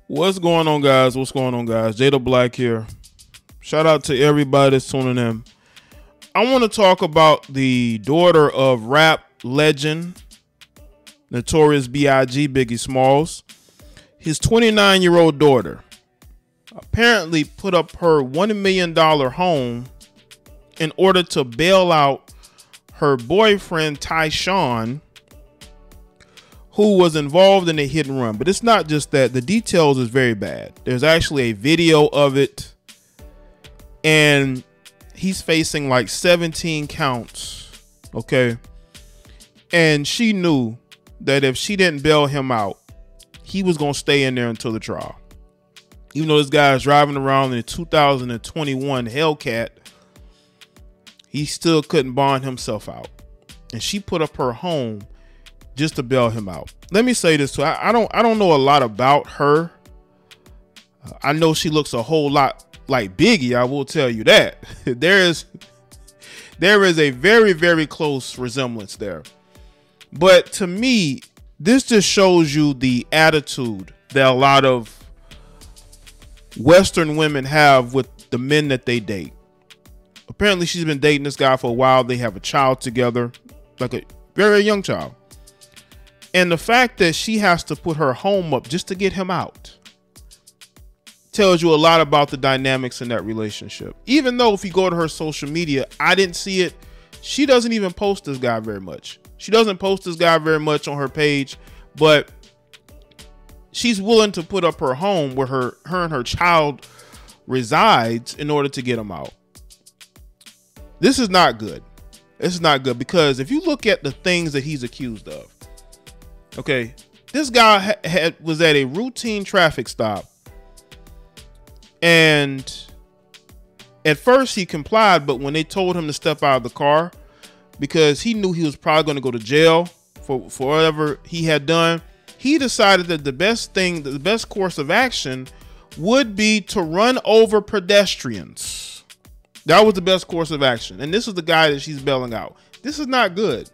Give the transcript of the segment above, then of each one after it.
What's going on, guys? What's going on, guys? Jada Black here. Shout out to everybody that's tuning in. I want to talk about the daughter of rap legend, notorious b.i.g, Biggie Smalls. His 29-year-old daughter apparently put up her $1 million home in order to bail out her boyfriend, Tyshawn, who was involved in a hit and run. But it's not just that. The details is very bad. There's actually a video of it, and he's facing like 17 counts. Okay. And she knew that if she didn't bail him out, he was going to stay in there until the trial. Even though this guy is driving around in a 2021 Hellcat, he still couldn't bond himself out. And she put up her home just to bail him out. Let me say this too. I don't know a lot about her. I know she looks a whole lot like Biggie. I will tell you that. There is a very, very close resemblance there. But to me, this just shows you the attitude that a lot of Western women have with the men that they date. Apparently, she's been dating this guy for a while. They have a child together, like a very young child. And the fact that she has to put her home up just to get him out tells you a lot about the dynamics in that relationship. Even though if you go to her social media, I didn't see it. She doesn't even post this guy very much. She doesn't post this guy very much on her page, but she's willing to put up her home where her and her child resides in order to get him out. This is not good. This is not good, because if you look at the things that he's accused of, okay, this guy was at a routine traffic stop, and at first he complied, but when they told him to step out of the car, because he knew he was probably going to go to jail for whatever he had done, he decided that the best course of action would be to run over pedestrians. That was the best course of action. And this is the guy that she's bailing out. This is not good.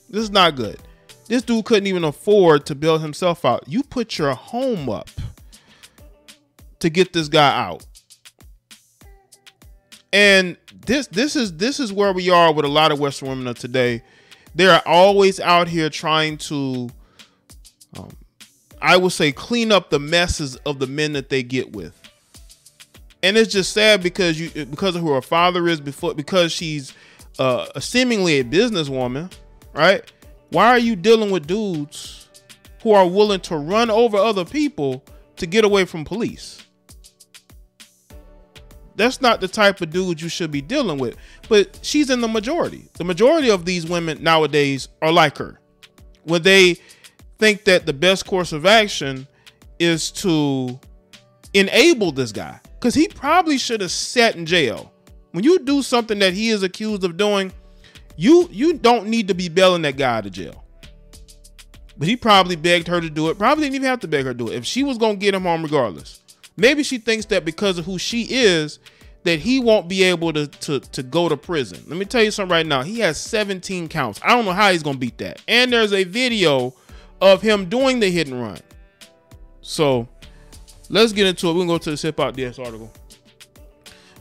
This is not good. This dude couldn't even afford to bail himself out. You put your home up to get this guy out. And this is where we are with a lot of Western women of today. They're always out here trying to, I would say, clean up the messes of the men that they get with. And it's just sad because of who her father is, because she's seemingly a businesswoman, right? Why are you dealing with dudes who are willing to run over other people to get away from police? That's not the type of dude you should be dealing with. But she's in the majority. The majority of these women nowadays are like her, when they think that the best course of action is to enable this guy, because he probably should have sat in jail. When you do something that he is accused of doing, you don't need to be bailing that guy out of jail. But he probably begged her to do it. Probably didn't even have to beg her to do it. If she was going to get him home regardless. Maybe she thinks that because of who she is, that he won't be able to go to prison. Let me tell you something right now. He has 17 counts. I don't know how he's going to beat that. And there's a video of him doing the hit and run. So let's get into it. We're going to go to the Hip Hop DS article.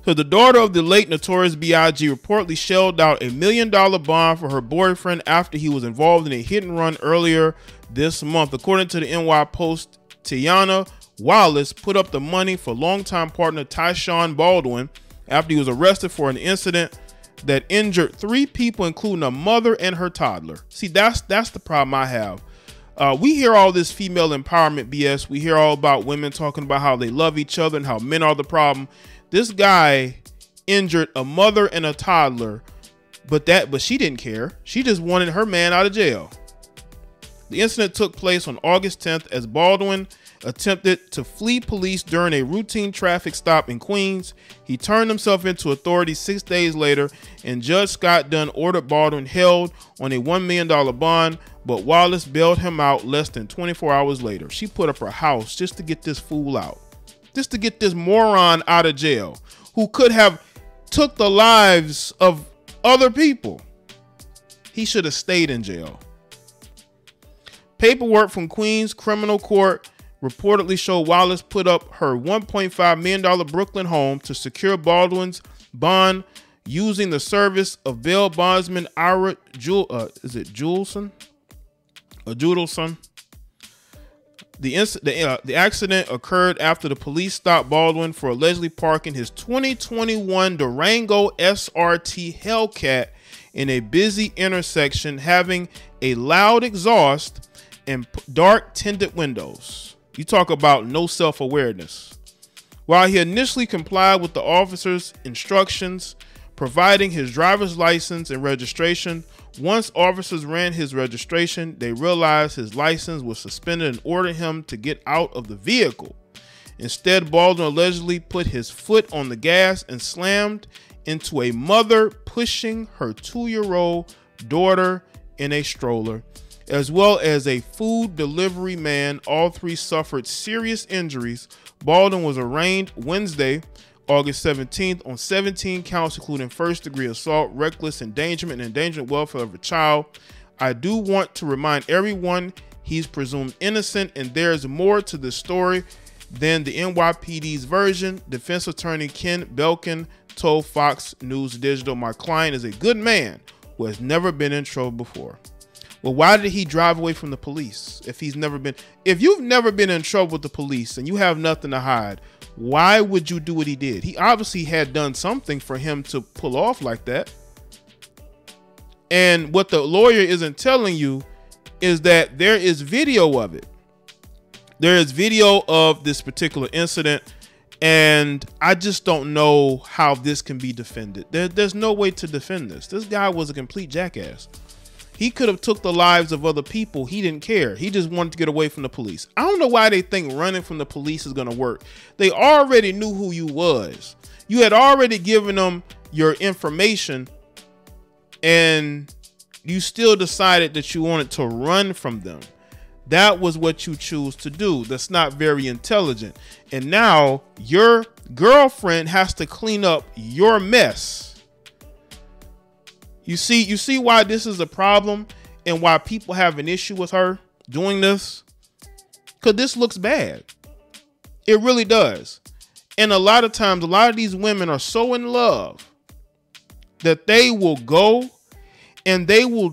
So the daughter of the late notorious b.i.g reportedly shelled out $1 million bond for her boyfriend after he was involved in a hit and run earlier this month. According to the NY Post, Tiana Wallace put up the money for longtime partner Tyshawn Baldwin after he was arrested for an incident that injured 3 people, including a mother and her toddler. See, that's the problem I have. We hear all this female empowerment BS. We hear all about women talking about how they love each other and how men are the problem. This guy injured a mother and a toddler, but she didn't care. She just wanted her man out of jail. The incident took place on August 10th as Baldwin attempted to flee police during a routine traffic stop in Queens. He turned himself into authorities 6 days later, and Judge Scott Dunn ordered Baldwin held on a $1 million bond, but Wallace bailed him out less than 24 hours later. She put up her house just to get this fool out, just to get this moron out of jail, who could have took the lives of other people. He should have stayed in jail. Paperwork from Queens Criminal Court reportedly show Wallace put up her $1.5 million Brooklyn home to secure Baldwin's bond using the service of bail bondsman Ira Judelson? The accident occurred after the police stopped Baldwin for allegedly parking his 2021 Durango SRT Hellcat in a busy intersection, having a loud exhaust and dark tinted windows. You talk about no self-awareness. While he initially complied with the officer's instructions, providing his driver's license and registration, once officers ran his registration, they realized his license was suspended and ordered him to get out of the vehicle. Instead, Baldwin allegedly put his foot on the gas and slammed into a mother pushing her 2-year-old daughter in a stroller, as well as a food delivery man. All three suffered serious injuries. Baldwin was arraigned Wednesday, August 17th on 17 counts, including first-degree assault, reckless endangerment, and endangerment welfare of a child. I do want to remind everyone he's presumed innocent, and there's more to this story than the NYPD's version. Defense attorney Ken Belkin told Fox News Digital, "My client is a good man who has never been in trouble before." Well, why did he drive away from the police if you've never been in trouble with the police and you have nothing to hide? Why would you do what he did? He obviously had done something for him to pull off like that. And what the lawyer isn't telling you is that there is video of it. There is video of this particular incident, and I just don't know how this can be defended. There's no way to defend this. This guy was a complete jackass. He could have took the lives of other people. He didn't care. He just wanted to get away from the police. I don't know why they think running from the police is going to work. They already knew who you was. You had already given them your information, and you still decided that you wanted to run from them. That was what you choose to do. That's not very intelligent. And now your girlfriend has to clean up your mess. You see why this is a problem and why people have an issue with her doing this? Because this looks bad. It really does. And a lot of times, a lot of these women are so in love that they will go and they will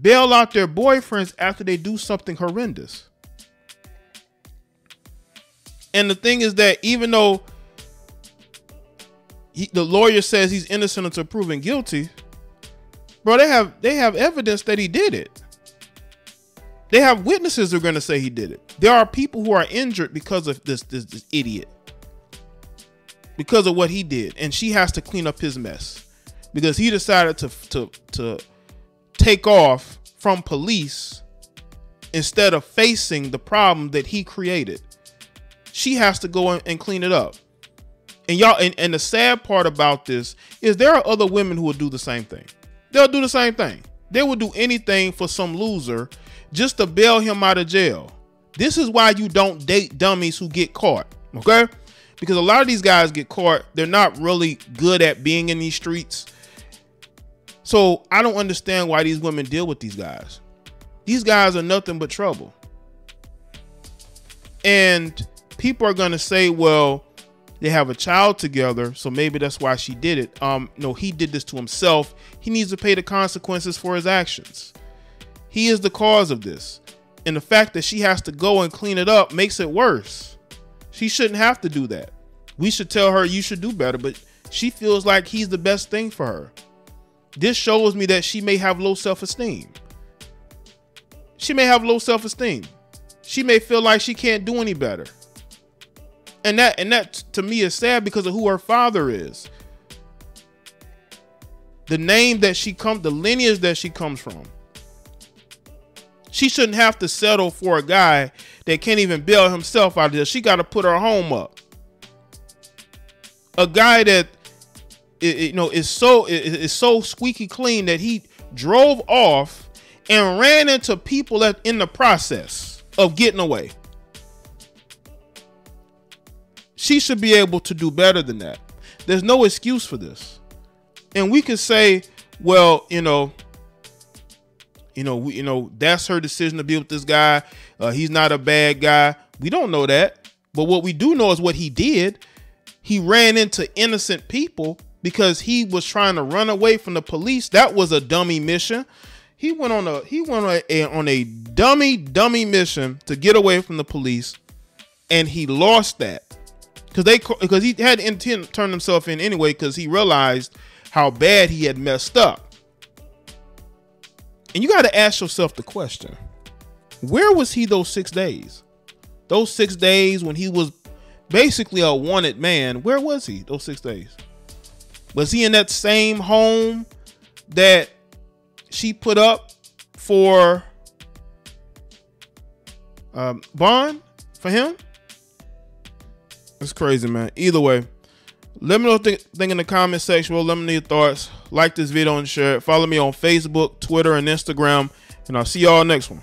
bail out their boyfriends after they do something horrendous. And the thing is that even though the lawyer says he's innocent until proven guilty, bro, they have evidence that he did it. They have witnesses who are going to say he did it. There are people who are injured because of this idiot, because of what he did, and she has to clean up his mess because he decided to take off from police instead of facing the problem that he created. She has to go and clean it up. And y'all, and the sad part about this is there are other women who will do the same thing. They'll do the same thing. They will do anything for some loser just to bail him out of jail. This is why you don't date dummies who get caught, okay? Because a lot of these guys get caught. They're not really good at being in these streets. So I don't understand why these women deal with these guys. These guys are nothing but trouble. And people are going to say, well, they have a child together, so maybe that's why she did it. No, he did this to himself. He needs to pay the consequences for his actions. He is the cause of this. And the fact that she has to go and clean it up makes it worse. She shouldn't have to do that. We should tell her you should do better, but she feels like he's the best thing for her. This shows me that she may have low self-esteem. She may have low self-esteem. She may feel like she can't do any better. And that to me is sad because of who her father is. The name that the lineage that she comes from. She shouldn't have to settle for a guy that can't even bail himself out of this. She got to put her home up. A guy that is so squeaky clean that he drove off and ran into people in the process of getting away. She should be able to do better than that. There's no excuse for this. And we could say, well, that's her decision to be with this guy. He's not a bad guy. We don't know that. But what we do know is what he did. He ran into innocent people because he was trying to run away from the police. That was a dummy mission. He went on a dummy mission to get away from the police, and he lost that because he had intent to turn himself in anyway because he realized how bad he had messed up. And you got to ask yourself the question: where was he those 6 days? Those 6 days when he was basically a wanted man. Where was he those 6 days? Was he in that same home that she put up for bond for him? It's crazy, man. Either way, let me know what you think in the comment section. Well, let me know your thoughts. Like this video and share it. Follow me on Facebook, Twitter, and Instagram. And I'll see y'all next one.